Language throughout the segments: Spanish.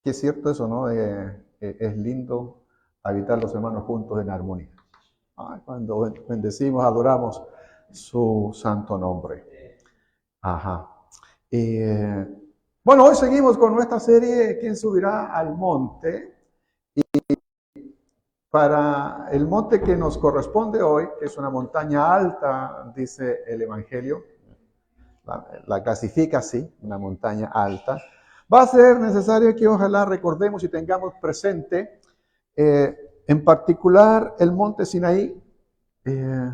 qué cierto eso, ¿no? Es lindo habitar los hermanos juntos en armonía. Ay, cuando bendecimos, adoramos su santo nombre. Ajá. Eh, bueno, hoy seguimos con nuestra serie ¿Quién subirá al monte? Para el monte que nos corresponde hoy, que es una montaña alta, dice el Evangelio, la clasifica así, una montaña alta, va a ser necesario que ojalá recordemos y tengamos presente, en particular el monte Sinaí. Eh,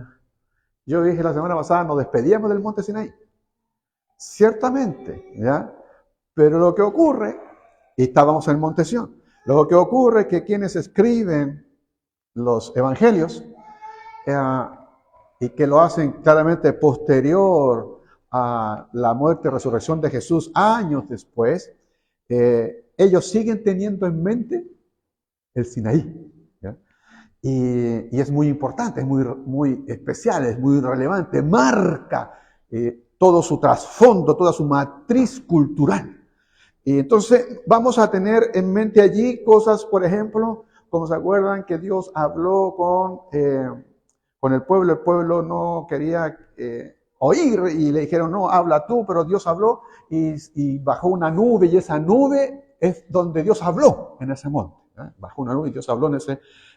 yo dije la semana pasada, nos despedíamos del monte Sinaí. Ciertamente, ¿ya? Pero lo que ocurre, y estábamos en el monte Sión, lo que ocurre es que quienes escriben los evangelios, eh, y que lo hacen claramente posterior a la muerte y resurrección de Jesús, años después, ellos siguen teniendo en mente el Sinaí. ¿Ya? Y es muy importante, es muy especial, es muy relevante, marca todo su trasfondo, toda su matriz cultural. Y entonces vamos a tener en mente allí cosas, por ejemplo, como se acuerdan que Dios habló con el pueblo no quería oír y le dijeron, no, habla tú, pero Dios habló y bajó una nube y esa nube es donde Dios habló en ese monte. Bajó una nube y Dios habló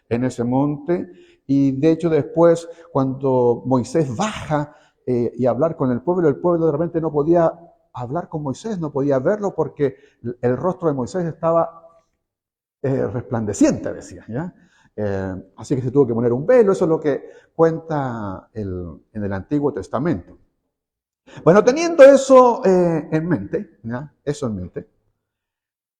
en ese monte. Y de hecho después, cuando Moisés baja y hablar con el pueblo de repente no podía hablar con Moisés, no podía verlo porque el rostro de Moisés estaba resplandeciente, decía, ¿ya? Así que se tuvo que poner un velo, eso es lo que cuenta en el Antiguo Testamento. Bueno, teniendo eso en mente, ¿ya? Eso en mente,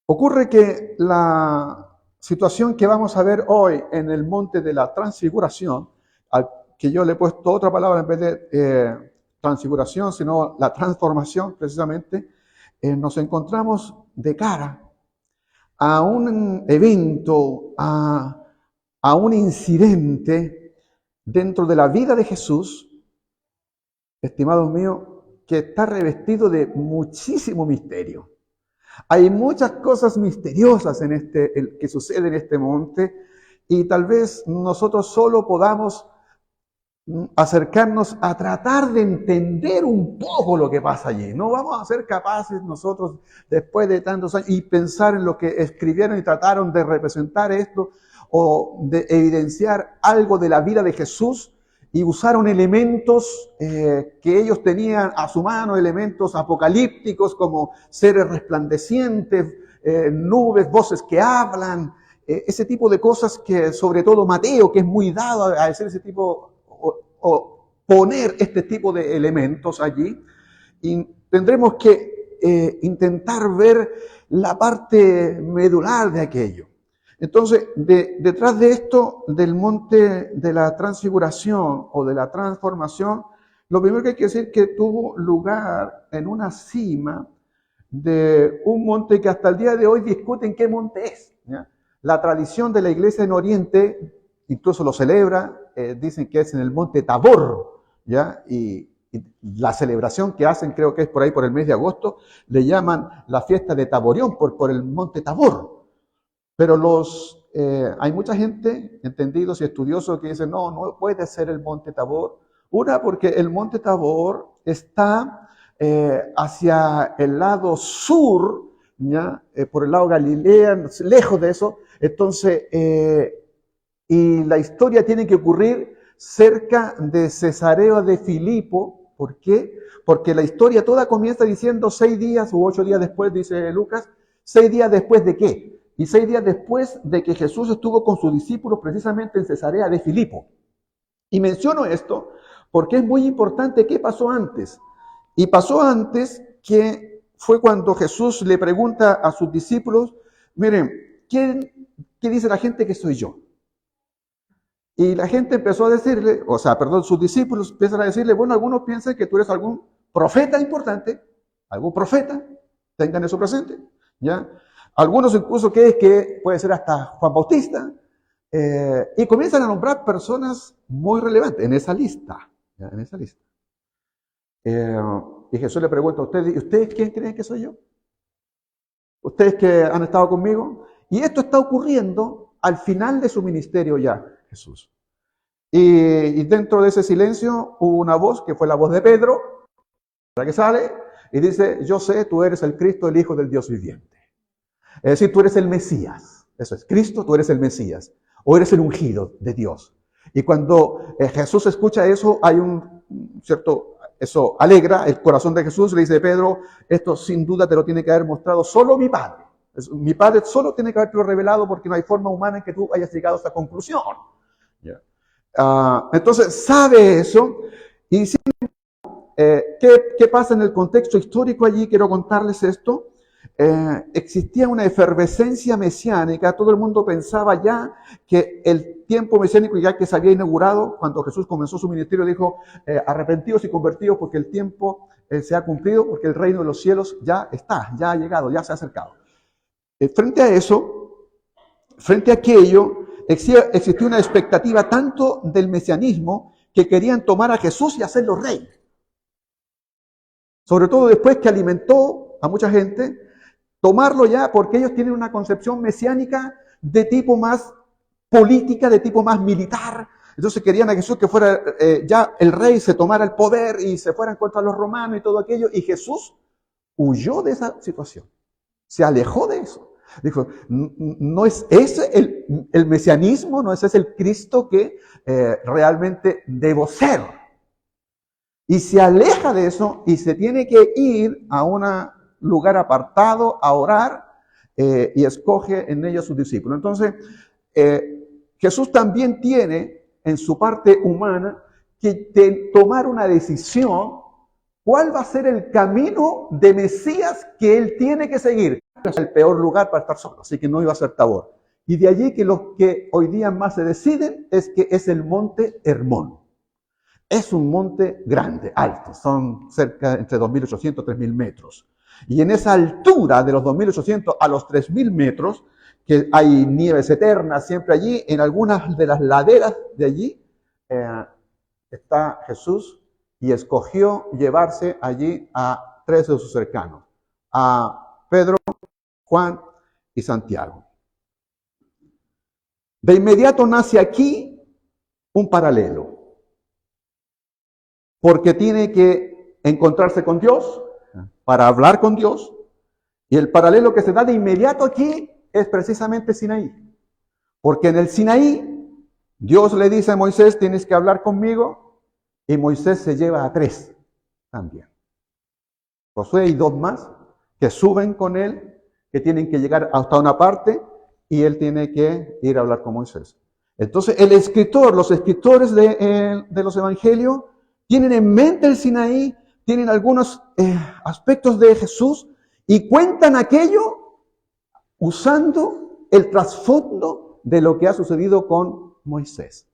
ocurre que la situación que vamos a ver hoy en el monte de la transfiguración, al que yo le he puesto otra palabra en vez de transfiguración, sino la transformación precisamente, nos encontramos de cara a un evento, a un incidente dentro de la vida de Jesús, estimados míos, que está revestido de muchísimo misterio. Hay muchas cosas misteriosas que suceden en este monte y tal vez nosotros solo podamos acercarnos a tratar de entender un poco lo que pasa allí. No vamos a ser capaces nosotros, después de tantos años, y pensar en lo que escribieron y trataron de representar esto o de evidenciar algo de la vida de Jesús y usaron elementos que ellos tenían a su mano, elementos apocalípticos como seres resplandecientes, nubes, voces que hablan, ese tipo de cosas que sobre todo Mateo, que es muy dado a hacer ese tipo o poner este tipo de elementos allí, y tendremos que intentar ver la parte medular de aquello. Entonces, detrás de esto, del monte de la transfiguración o de la transformación, lo primero que hay que decir es que tuvo lugar en una cima de un monte que hasta el día de hoy discuten qué monte es. ¿Ya? La tradición de la iglesia en Oriente incluso lo celebra, dicen que es en el monte Tabor, ¿ya? Y la celebración que hacen, creo que es por ahí por el mes de agosto, le llaman la fiesta de Taborión por el monte Tabor. Pero hay mucha gente, entendidos y estudiosos, que dicen, no, no puede ser el monte Tabor. Una, porque el monte Tabor está hacia el lado sur, ¿ya? Por el lado Galilea, lejos de eso. Entonces, y la historia tiene que ocurrir cerca de Cesarea de Filipo. ¿Por qué? Porque la historia toda comienza diciendo 6 días u 8 días después, dice Lucas. 6 días después de qué? Y 6 días después de que Jesús estuvo con sus discípulos precisamente en Cesarea de Filipo. Y menciono esto porque es muy importante qué pasó antes. Y pasó antes que fue cuando Jesús le pregunta a sus discípulos, miren, ¿qué dice la gente que soy yo? Y la gente empezó a decirle, sus discípulos empiezan a decirle, bueno, algunos piensan que tú eres algún profeta importante, algún profeta, tengan eso presente, ¿ya? Algunos incluso que puede ser hasta Juan Bautista, y comienzan a nombrar personas muy relevantes en esa lista, ¿ya? En esa lista. Y Jesús le pregunta a ustedes, ¿y ustedes quién creen que soy yo? Ustedes que han estado conmigo. Y esto está ocurriendo al final de su ministerio ya, Jesús. Y dentro de ese silencio hubo una voz que fue la voz de Pedro, la que sale y dice, yo sé, tú eres el Cristo, el Hijo del Dios viviente. Es decir, tú eres el Mesías. Eso es, Cristo, tú eres el Mesías. O eres el ungido de Dios. Y cuando Jesús escucha eso, hay eso alegra el corazón de Jesús. Le dice, Pedro, esto sin duda te lo tiene que haber mostrado solo mi Padre. Mi Padre solo tiene que haberte revelado porque no hay forma humana en que tú hayas llegado a esta conclusión. Yeah. Entonces, sabe eso. Y ¿qué pasa en el contexto histórico allí? Quiero contarles esto. Existía una efervescencia mesiánica, todo el mundo pensaba ya que el tiempo mesiánico ya que se había inaugurado, cuando Jesús comenzó su ministerio, dijo, arrepentidos y convertidos porque el tiempo se ha cumplido, porque el reino de los cielos ya está, ya ha llegado, ya se ha acercado. Frente a eso, frente a aquello, existía una expectativa tanto del mesianismo que querían tomar a Jesús y hacerlo rey. Sobre todo después que alimentó a mucha gente, tomarlo ya porque ellos tienen una concepción mesiánica de tipo más política, de tipo más militar. Entonces querían a Jesús que fuera ya el rey, se tomara el poder y se fueran contra los romanos y todo aquello. Y Jesús huyó de esa situación, se alejó de eso. Dijo, no es ese el mesianismo, no es ese el Cristo que realmente debo ser. Y se aleja de eso y se tiene que ir a un lugar apartado a orar y escoge en ellos sus discípulos. Entonces, Jesús también tiene en su parte humana que tomar una decisión. ¿Cuál va a ser el camino de Mesías que él tiene que seguir? Es el peor lugar para estar solo, así que no iba a ser Tabor. Y de allí que los que hoy día más se deciden es que es el monte Hermón. Es un monte grande, alto, son cerca entre 2.800 y 3.000 metros. Y en esa altura de los 2.800 a los 3.000 metros, que hay nieves eternas siempre allí, en algunas de las laderas de allí está Jesús y escogió llevarse allí a 3 de sus cercanos, a Pedro, Juan y Santiago. De inmediato nace aquí un paralelo. Porque tiene que encontrarse con Dios, para hablar con Dios. Y el paralelo que se da de inmediato aquí es precisamente Sinaí. Porque en el Sinaí, Dios le dice a Moisés, tienes que hablar conmigo. Y Moisés se lleva a 3 también. Josué y 2 más que suben con él, que tienen que llegar hasta una parte y él tiene que ir a hablar con Moisés. Entonces los escritores de los evangelios tienen en mente el Sinaí, tienen algunos aspectos de Jesús y cuentan aquello usando el trasfondo de lo que ha sucedido con Moisés.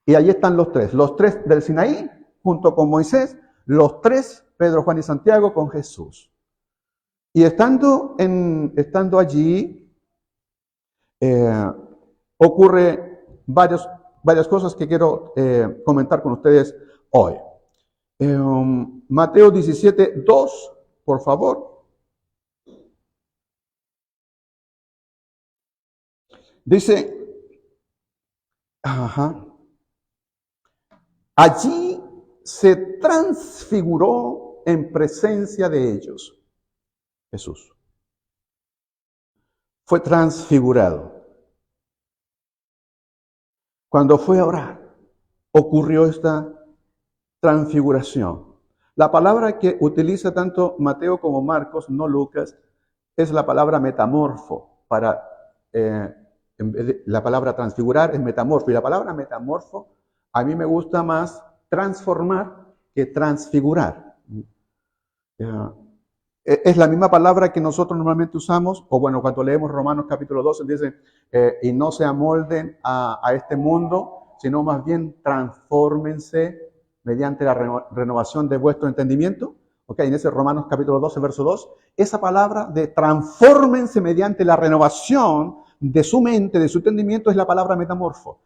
Y allí están los 3 del Sinaí junto con Moisés, los 3, Pedro, Juan y Santiago, con Jesús. Y estando allí, ocurre varias cosas que quiero comentar con ustedes hoy. Mateo 17, 2, por favor. Dice, allí se transfiguró en presencia de ellos. Jesús fue transfigurado. Cuando fue a orar, ocurrió esta transfiguración. La palabra que utiliza tanto Mateo como Marcos, no Lucas, es la palabra metamorfo. En vez de la palabra transfigurar es metamorfo. Y la palabra metamorfo, a mí me gusta más transformar que transfigurar. Es la misma palabra que nosotros normalmente usamos, o bueno, cuando leemos Romanos capítulo 12, dice, y no se amolden a este mundo, sino más bien transfórmense mediante la renovación de vuestro entendimiento. Ok, en ese Romanos capítulo 12, verso 2, esa palabra de transfórmense mediante la renovación de su mente, de su entendimiento, es la palabra metamorfo.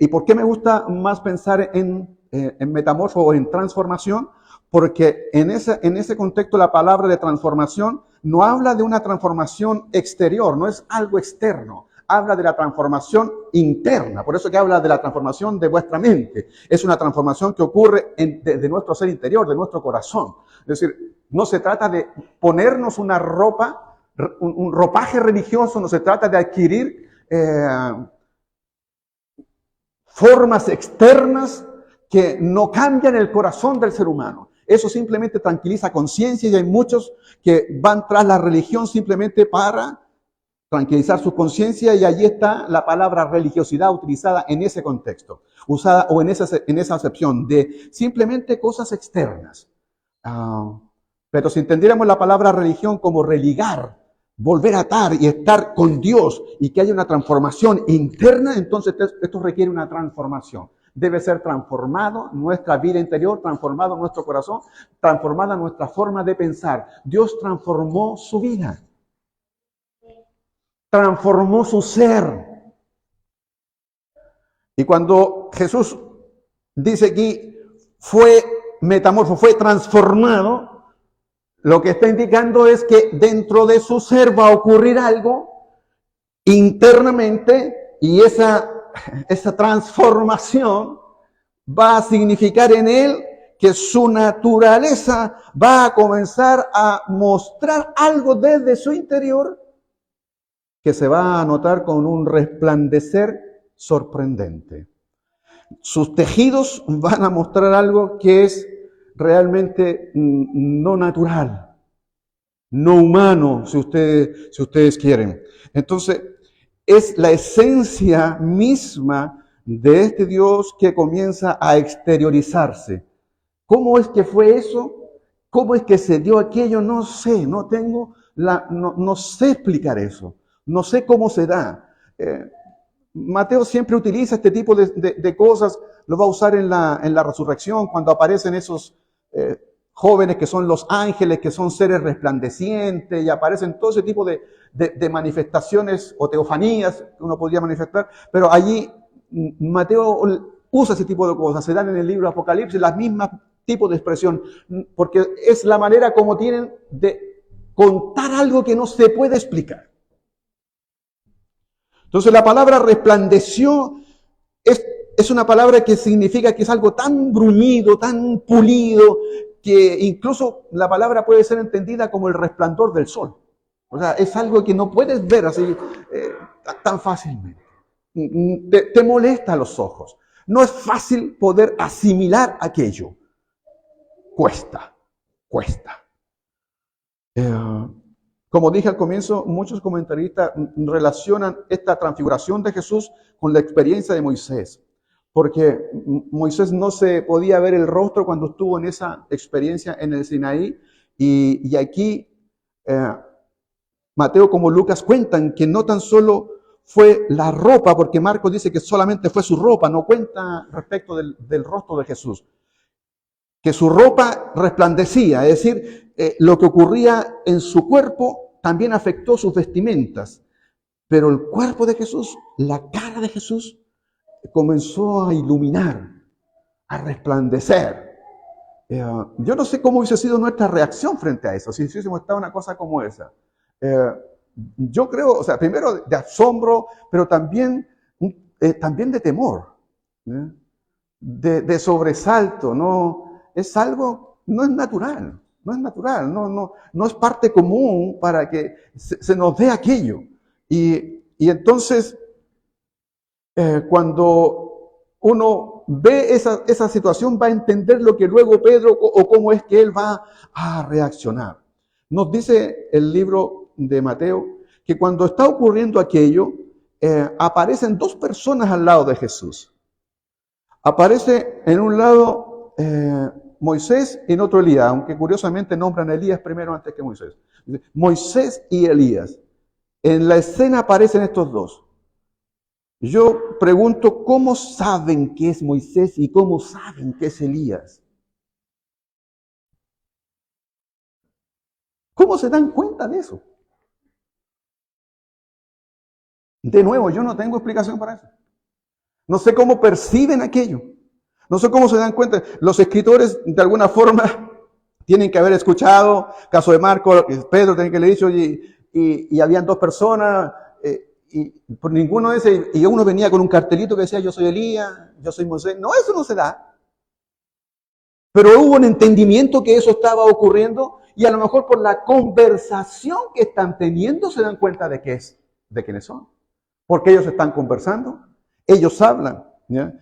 ¿Y por qué me gusta más pensar en metamorfo o en transformación? porque en ese contexto la palabra de transformación no habla de una transformación exterior, no es algo externo, habla de la transformación interna. Por eso que habla de la transformación de vuestra mente. Es una transformación que ocurre de nuestro ser interior, de nuestro corazón. Es decir, no se trata de ponernos una ropa, un ropaje religioso, no se trata de adquirir formas externas que no cambian el corazón del ser humano. Eso simplemente tranquiliza conciencia y hay muchos que van tras la religión simplemente para tranquilizar su conciencia y allí está la palabra religiosidad utilizada en ese contexto, usada o en esa acepción de simplemente cosas externas. Pero si entendiéramos la palabra religión como religar, volver a atar y estar con Dios y que haya una transformación interna, entonces esto requiere una transformación. Debe ser transformado nuestra vida interior, transformado nuestro corazón, transformada nuestra forma de pensar. Dios transformó su vida, transformó su ser. Y cuando Jesús dice aquí, fue metamorfo, fue transformado, lo que está indicando es que dentro de su ser va a ocurrir algo internamente y esa transformación va a significar en él que su naturaleza va a comenzar a mostrar algo desde su interior que se va a notar con un resplandecer sorprendente. Sus tejidos van a mostrar algo que es realmente no natural, no humano, si ustedes quieren. Entonces, es la esencia misma de este Dios que comienza a exteriorizarse. ¿Cómo es que fue eso? ¿Cómo es que se dio aquello? No sé, no sé explicar eso. No sé cómo se da. Mateo siempre utiliza este tipo de cosas, lo va a usar en la resurrección, cuando aparecen esos jóvenes que son los ángeles, que son seres resplandecientes, y aparecen todo ese tipo de manifestaciones o teofanías que uno podría manifestar, pero allí Mateo usa ese tipo de cosas, se dan en el libro de Apocalipsis las mismas tipos de expresión, porque es la manera como tienen de contar algo que no se puede explicar. Entonces la palabra resplandeció es una palabra que significa que es algo tan bruñido, tan pulido, que incluso la palabra puede ser entendida como el resplandor del sol. O sea, es algo que no puedes ver así tan fácilmente. Te molesta a los ojos. No es fácil poder asimilar aquello. Cuesta. Como dije al comienzo, muchos comentaristas relacionan esta transfiguración de Jesús con la experiencia de Moisés, porque Moisés no se podía ver el rostro cuando estuvo en esa experiencia en el Sinaí, y aquí Mateo como Lucas cuentan que no tan solo fue la ropa, porque Marcos dice que solamente fue su ropa, no cuenta respecto del rostro de Jesús, que su ropa resplandecía, es decir, lo que ocurría en su cuerpo también afectó sus vestimentas, pero el cuerpo de Jesús, la cara de Jesús, comenzó a iluminar, a resplandecer. Yo no sé cómo hubiese sido nuestra reacción frente a eso, si hubiésemos estado una cosa como esa. Yo creo, o sea, primero de asombro, pero también de temor, de sobresalto, ¿no? Es algo, no es natural, no es parte común para que se nos dé aquello. Y entonces, cuando uno ve esa situación, va a entender lo que luego Pedro o cómo es que él va a reaccionar. Nos dice el libro de Mateo que cuando está ocurriendo aquello, aparecen dos personas al lado de Jesús. Aparece en un lado Moisés y en otro Elías, aunque curiosamente nombran a Elías primero antes que Moisés. Moisés y Elías. En la escena aparecen estos dos. Yo pregunto, ¿cómo saben que es Moisés y cómo saben que es Elías? ¿Cómo se dan cuenta de eso? De nuevo, yo no tengo explicación para eso. No sé cómo perciben aquello. No sé cómo se dan cuenta. Los escritores, de alguna forma, tienen que haber escuchado, caso de Marco, Pedro tiene que haberle dicho, y habían dos personas, y por ninguno de esos, y uno venía con un cartelito que decía, yo soy Elías, yo soy Moisés. No, eso no se da. Pero hubo un entendimiento que eso estaba ocurriendo, y a lo mejor por la conversación que están teniendo se dan cuenta de quiénes son. Porque ellos están conversando, ellos hablan, ¿ya?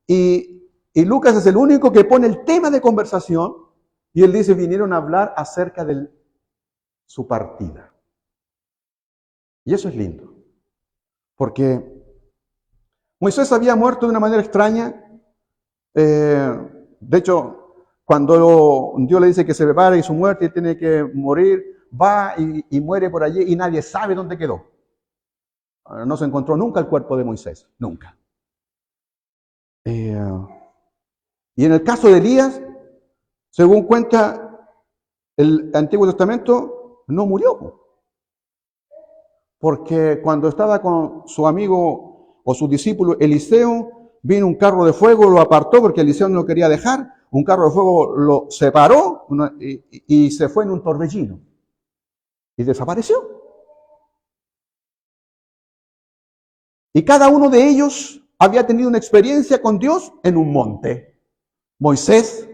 Y Lucas es el único que pone el tema de conversación, y él dice, vinieron a hablar acerca de su partida. Y eso es lindo, porque Moisés había muerto de una manera extraña. De hecho, cuando Dios le dice que se prepare y su muerte y tiene que morir, va y muere por allí y nadie sabe dónde quedó. No se encontró nunca el cuerpo de Moisés, nunca. Y en el caso de Elías, según cuenta el Antiguo Testamento, no murió. Porque cuando estaba con su amigo o su discípulo Eliseo, vino un carro de fuego, lo apartó porque Eliseo no lo quería dejar. Un carro de fuego lo separó y se fue en un torbellino. Y desapareció. Y cada uno de ellos había tenido una experiencia con Dios en un monte. Moisés,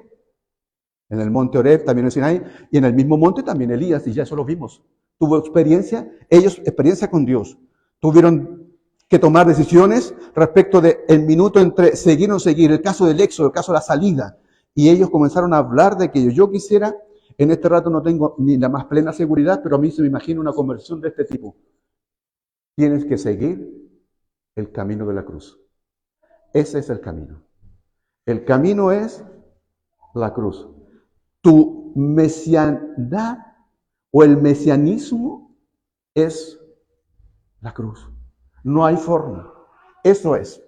en el monte Horeb, también en Sinaí, y en el mismo monte también Elías, y ya eso lo vimos. Tuvo experiencia con Dios. Tuvieron que tomar decisiones respecto del minuto entre seguir o no seguir, el caso del éxodo, el caso de la salida. Y ellos comenzaron a hablar de que yo quisiera, en este rato no tengo ni la más plena seguridad, pero a mí se me imagina una conversación de este tipo. Tienes que seguir el camino de la cruz. Ese es el camino. El camino es la cruz. Tu mesianidad o el mesianismo es la cruz. No hay forma. Eso es.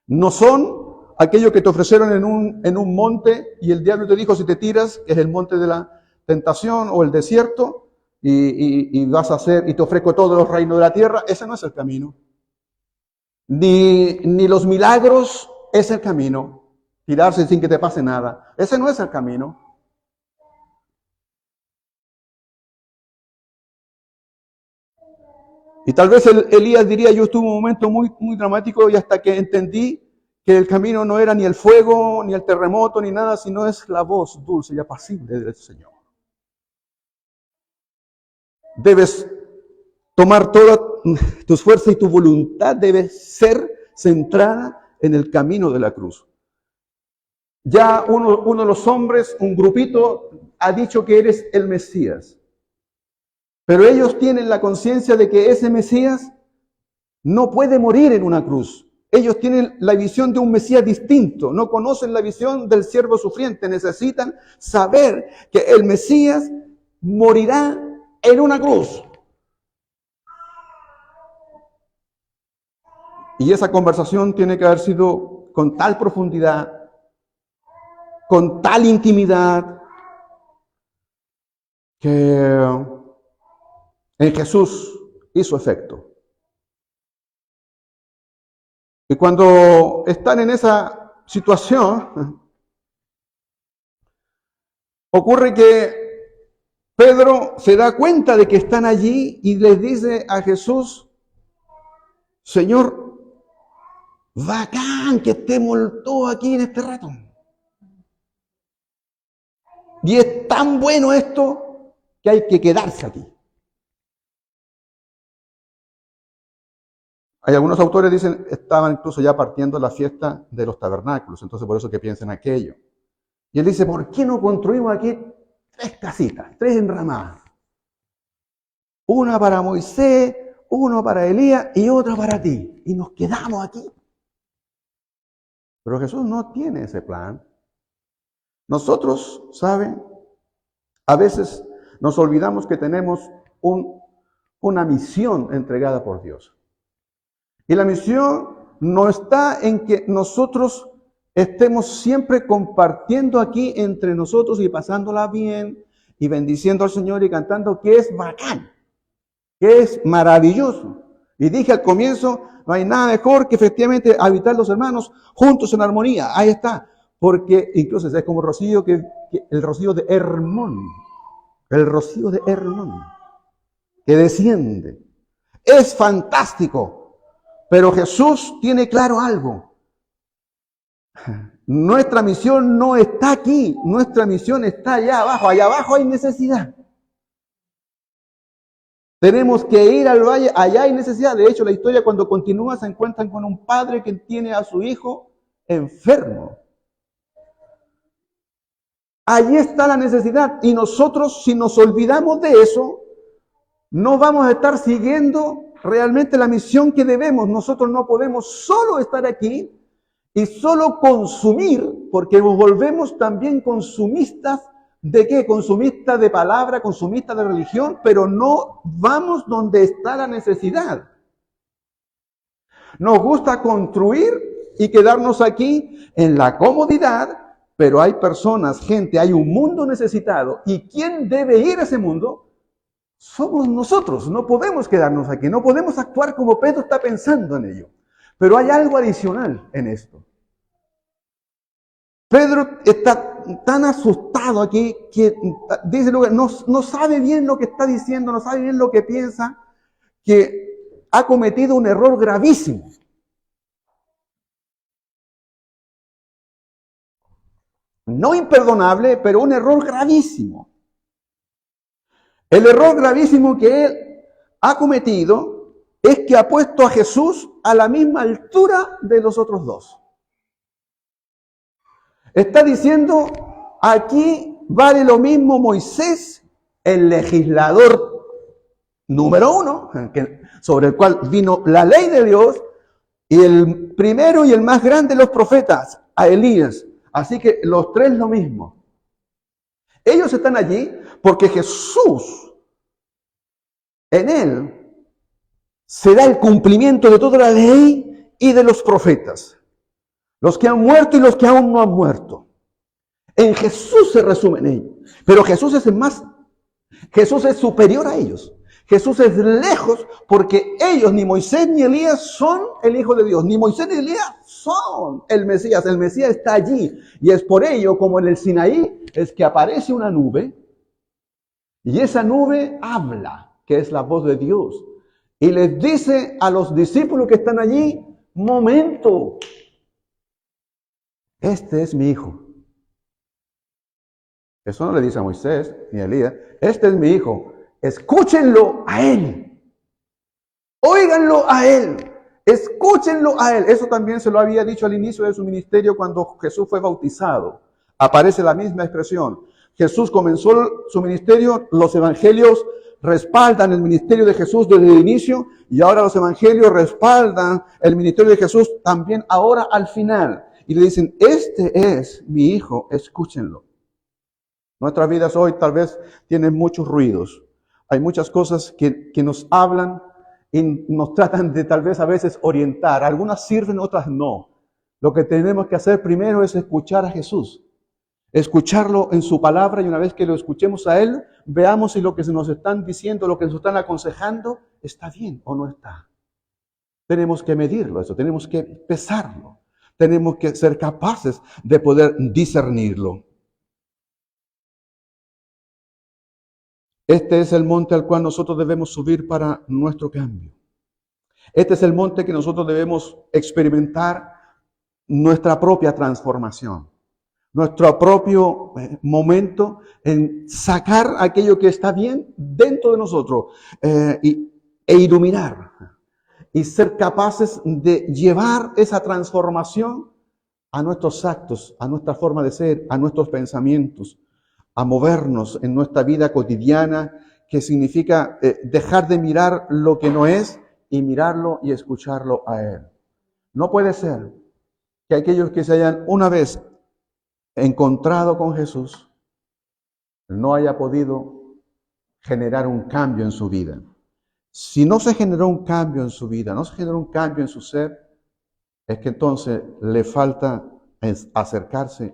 No son aquello que te ofrecieron en un monte y el diablo te dijo, si te tiras, que es el monte de la tentación o el desierto, y vas a hacer, y te ofrezco todos los reinos de la tierra. Ese no es el camino. Ni los milagros es el camino. Tirarse sin que te pase nada. Ese no es el camino. Y tal vez Elías diría, yo estuve en un momento muy, muy dramático y hasta que entendí que el camino no era ni el fuego, ni el terremoto, ni nada, sino es la voz dulce y apacible del Señor. Debes tomar toda tu fuerza y tu voluntad debe ser centrada en el camino de la cruz. Ya uno de los hombres, un grupito, ha dicho que eres el Mesías. Pero ellos tienen la conciencia de que ese Mesías no puede morir en una cruz. Ellos tienen la visión de un Mesías distinto, no conocen la visión del siervo sufriente. Necesitan saber que el Mesías morirá en una cruz. Y esa conversación tiene que haber sido con tal profundidad, con tal intimidad, que en Jesús hizo efecto. Y cuando están en esa situación, ocurre que Pedro se da cuenta de que están allí y les dice a Jesús, Señor, bacán que estemos todos aquí en este rato. Y es tan bueno esto que hay que quedarse aquí. Hay algunos autores dicen, estaban incluso ya partiendo la fiesta de los tabernáculos, entonces por eso que piensan aquello. Y él dice, ¿por qué no construimos aquí 3 casitas, 3 enramadas? Una para Moisés, una para Elías y otra para ti. Y nos quedamos aquí. Pero Jesús no tiene ese plan. Nosotros, ¿saben? A veces nos olvidamos que tenemos una misión entregada por Dios. Y la misión no está en que nosotros estemos siempre compartiendo aquí entre nosotros y pasándola bien y bendiciendo al Señor y cantando que es bacán, que es maravilloso. Y dije al comienzo, no hay nada mejor que efectivamente habitar los hermanos juntos en armonía. Ahí está. porque incluso es como rocío el rocío de Hermón, el rocío de Hermón, que desciende. Es fantástico, pero Jesús tiene claro algo. Nuestra misión no está aquí, nuestra misión está allá abajo hay necesidad. Tenemos que ir al valle, allá hay necesidad. De hecho, la historia cuando continúa se encuentran con un padre que tiene a su hijo enfermo. Allí está la necesidad y nosotros, si nos olvidamos de eso, no vamos a estar siguiendo realmente la misión que debemos. Nosotros no podemos solo estar aquí y solo consumir, porque nos volvemos también consumistas. ¿De qué? Consumistas de palabra, consumistas de religión, pero no vamos donde está la necesidad. Nos gusta construir y quedarnos aquí en la comodidad, pero hay personas, gente, hay un mundo necesitado. ¿Y quién debe ir a ese mundo? Somos nosotros. No podemos quedarnos aquí, no podemos actuar como Pedro está pensando en ello. Pero hay algo adicional en esto. Pedro está tan asustado aquí que dice, no sabe bien lo que está diciendo, no sabe bien lo que piensa, que ha cometido un error gravísimo. No imperdonable, pero un error gravísimo. El error gravísimo que él ha cometido es que ha puesto a Jesús a la misma altura de los otros dos. Está diciendo, aquí vale lo mismo Moisés, el legislador número 1, sobre el cual vino la ley de Dios, y el primero y el más grande de los profetas, a Elías. Así que los tres lo mismo. Ellos están allí porque Jesús, en él, será el cumplimiento de toda la ley y de los profetas. Los que han muerto y los que aún no han muerto. En Jesús se resumen ellos. Pero Jesús es el más, Jesús es superior a ellos. Jesús es lejos porque ellos, ni Moisés ni Elías, son el Hijo de Dios. Ni Moisés ni Elías son el Mesías. El Mesías está allí. Y es por ello, como en el Sinaí, es que aparece una nube. Y esa nube habla, que es la voz de Dios. Y les dice a los discípulos que están allí, momento, este es mi hijo. Eso no le dice a Moisés ni a Elías. Este es mi hijo. Escúchenlo a él. Óiganlo a él. Escúchenlo a él. Eso también se lo había dicho al inicio de su ministerio cuando Jesús fue bautizado. Aparece la misma expresión. Jesús comenzó su ministerio. Los evangelios respaldan el ministerio de Jesús desde el inicio. Y ahora los evangelios respaldan el ministerio de Jesús también ahora al final. Y le dicen, este es mi hijo, escúchenlo. Nuestras vidas hoy tal vez tienen muchos ruidos. Hay muchas cosas que nos hablan y nos tratan de tal vez a veces orientar. Algunas sirven, otras no. Lo que tenemos que hacer primero es escuchar a Jesús. Escucharlo en su palabra y una vez que lo escuchemos a Él, veamos si lo que nos están diciendo, lo que nos están aconsejando, está bien o no está. Tenemos que medirlo eso, tenemos que pesarlo. Tenemos que ser capaces de poder discernirlo. Este es el monte al cual nosotros debemos subir para nuestro cambio. Este es el monte que nosotros debemos experimentar nuestra propia transformación. Nuestro propio momento en sacar aquello que está bien dentro de nosotros e iluminar. Y ser capaces de llevar esa transformación a nuestros actos, a nuestra forma de ser, a nuestros pensamientos, a movernos en nuestra vida cotidiana, que significa dejar de mirar lo que no es y mirarlo y escucharlo a Él. No puede ser que aquellos que se hayan una vez encontrado con Jesús no haya podido generar un cambio en su vida. Si no se generó un cambio en su vida, no se generó un cambio en su ser, es que entonces le falta acercarse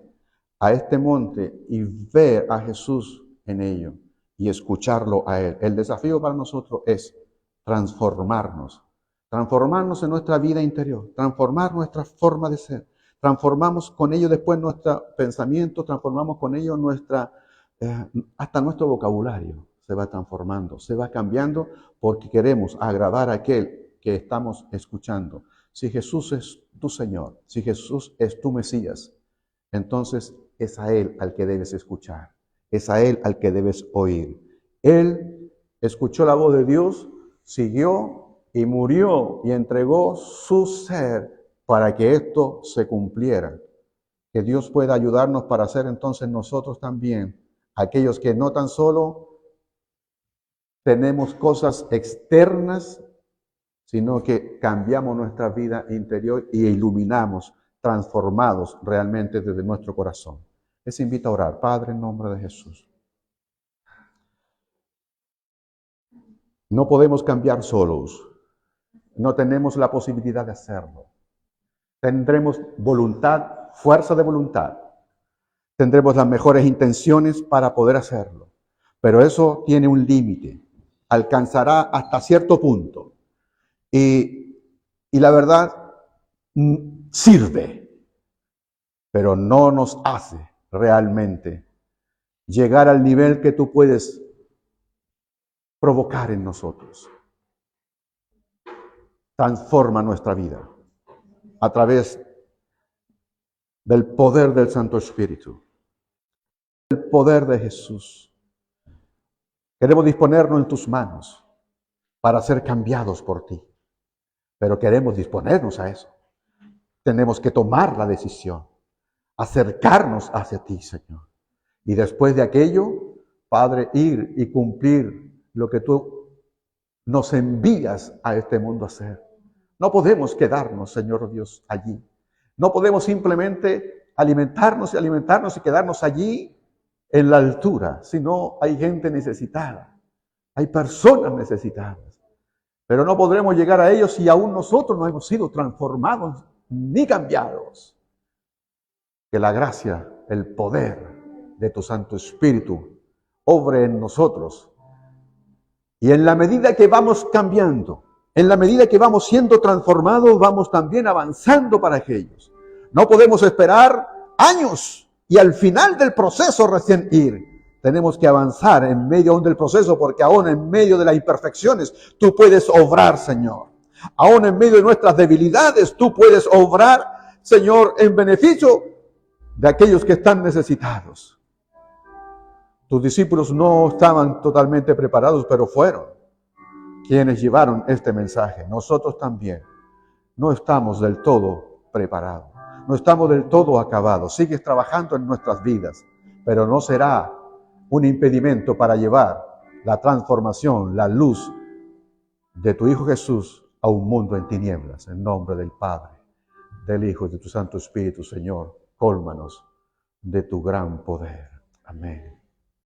a este monte y ver a Jesús en ello y escucharlo a Él. El desafío para nosotros es transformarnos en nuestra vida interior, transformar nuestra forma de ser, Transformamos con ello después nuestro pensamiento, transformamos con ello hasta nuestro vocabulario se va transformando, se va cambiando porque queremos agradar a aquel que estamos escuchando. Si Jesús es tu Señor, si Jesús es tu Mesías, entonces es a Él al que debes escuchar, es a Él al que debes oír. Él escuchó la voz de Dios, siguió y murió y entregó su ser para que esto se cumpliera. Que Dios pueda ayudarnos para ser entonces nosotros también aquellos que no tan solo tenemos cosas externas, sino que cambiamos nuestra vida interior y iluminamos, transformados realmente desde nuestro corazón. Les invito a orar. Padre, en nombre de Jesús. No podemos cambiar solos. No tenemos la posibilidad de hacerlo. Tendremos voluntad, fuerza de voluntad. Tendremos las mejores intenciones para poder hacerlo. Pero eso tiene un límite. Alcanzará hasta cierto punto. Y la verdad sirve, pero no nos hace realmente llegar al nivel que tú puedes provocar en nosotros. Transforma nuestra vida a través del poder del Santo Espíritu, el poder de Jesús. Queremos disponernos en tus manos para ser cambiados por ti, pero queremos disponernos a eso. Tenemos que tomar la decisión, acercarnos hacia ti, Señor. Y después de aquello, Padre, ir y cumplir lo que tú nos envías a este mundo a hacer. No podemos quedarnos, Señor Dios, allí. No podemos simplemente alimentarnos y quedarnos allí en la altura, sino hay gente necesitada, hay personas necesitadas. Pero no podremos llegar a ellos si aún nosotros no hemos sido transformados ni cambiados. Que la gracia, el poder de tu Santo Espíritu obre en nosotros. Y en la medida que vamos cambiando, en la medida que vamos siendo transformados, vamos también avanzando para aquellos. No podemos esperar años y al final del proceso recién ir. Tenemos que avanzar en medio aún del proceso, porque aún en medio de las imperfecciones tú puedes obrar, Señor. Aún en medio de nuestras debilidades tú puedes obrar, Señor, en beneficio de aquellos que están necesitados. Tus discípulos no estaban totalmente preparados, pero fueron quienes llevaron este mensaje. Nosotros también no estamos del todo preparados, no estamos del todo acabados. Sigues trabajando en nuestras vidas, pero no será un impedimento para llevar la transformación, la luz de tu Hijo Jesús a un mundo en tinieblas. En nombre del Padre, del Hijo y de tu Santo Espíritu, Señor, cólmanos de tu gran poder. Amén.